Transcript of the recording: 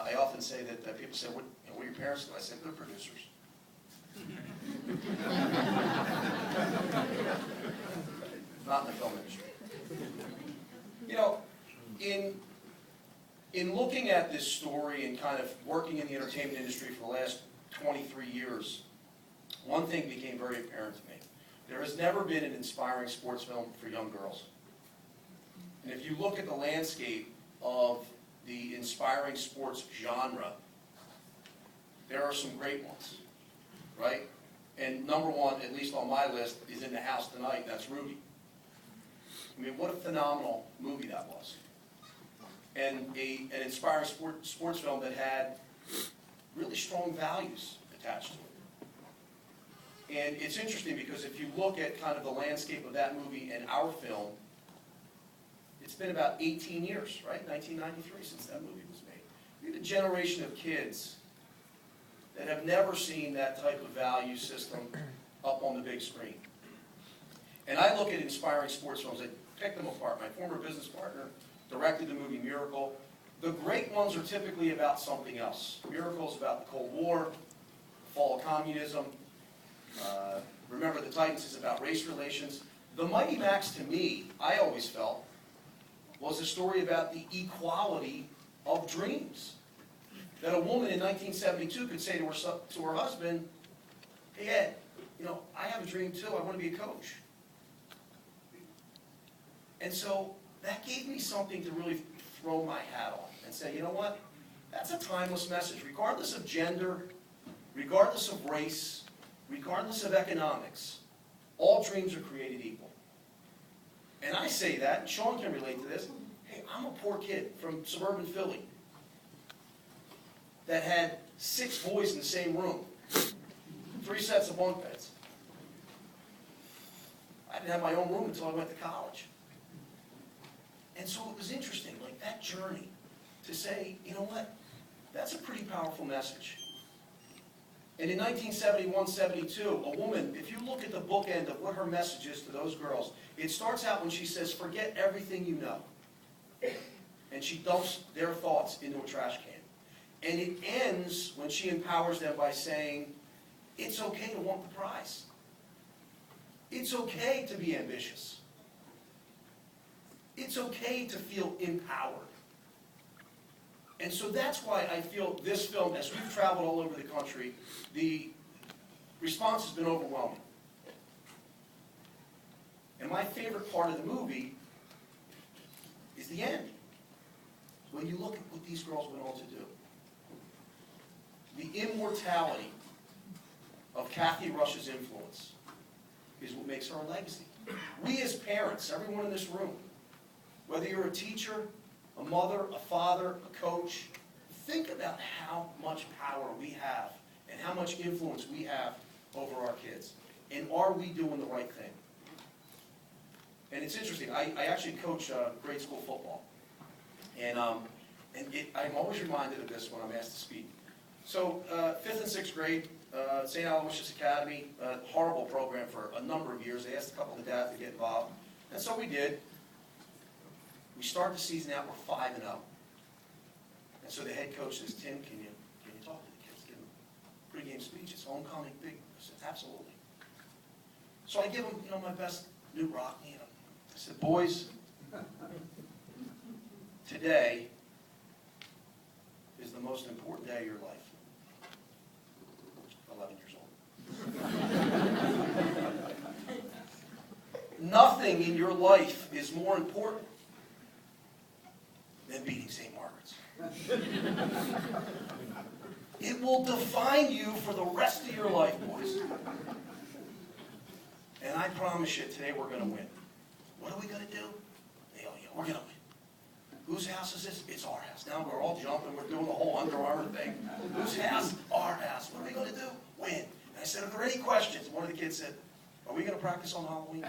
I often say that people say, what are your parents do? I say, they're producers. Not in the film industry. You know, in looking at this story and kind of working in the entertainment industry for the last 23 years, one thing became very apparent to me. There has never been an inspiring sports film for young girls. And if you look at the landscape of the inspiring sports genre, there are some great ones, right? And number one, at least on my list, is in the house tonight, and that's Rudy. I mean, what a phenomenal movie that was. And an inspiring sports film that had really strong values attached to it. And it's interesting because if you look at kind of the landscape of that movie and our film, it's been about 18 years, right? 1993 since that movie was made. We have a generation of kids that have never seen that type of value system up on the big screen. And I look at inspiring sports films, I pick them apart. My former business partner directed the movie Miracle. The great ones are typically about something else. Miracle is about the Cold War, the fall of communism. Remember the Titans is about race relations. The Mighty Max, to me, I always felt, was a story about the equality of dreams. That a woman in 1972 could say to her husband, hey Ed, you know, I have a dream too, I want to be a coach. And so that gave me something to really throw my hat on and say, you know what, that's a timeless message. Regardless of gender, regardless of race, regardless of economics, all dreams are created equal. And I say that, and Sean can relate to this, hey, I'm a poor kid from suburban Philly that had 6 boys in the same room, 3 sets of bunk beds. I didn't have my own room until I went to college. And so it was interesting, like that journey, to say, you know what, that's a pretty powerful message. And in 1971-72, a woman, if you look at the bookend of what her message is to those girls, it starts out when she says, forget everything you know. And she dumps their thoughts into a trash can. And it ends when she empowers them by saying, it's okay to want the prize. It's okay to be ambitious. It's okay to feel empowered. And so that's why I feel this film, as we've traveled all over the country, the response has been overwhelming. And my favorite part of the movie is the end. When you look at what these girls went on to do. The immortality of Kathy Rush's influence is what makes her a legacy. We as parents, everyone in this room, whether you're a teacher, a mother, a father, a coach, think about how much power we have and how much influence we have over our kids. And are we doing the right thing? And it's interesting, I actually coach grade school football. And I'm always reminded of this when I'm asked to speak. So 5th and 6th grade, St. Aloysius Academy, horrible program for a number of years. They asked a couple of the dads to get involved. And so we did. We start the season out, we're 5-0. And so the head coach says, Tim, can you talk to the kids? Give them a pregame speech. It's homecoming, big. I said, absolutely. So I give them, my best new Rockney. I said, boys, today is the most important day of your life. 11 years old. Nothing in your life is more important than beating St. Margaret's. It will define you for the rest of your life, boys. And I promise you, today we're going to win. What are we going to do? Yeah, we're going to win. Whose house is this? It's our house. Now we're all jumping. We're doing the whole Under Armour thing. Whose house? Our house. What are we going to do? Win. And I said, are there any questions? One of the kids said, are we going to practice on Halloween?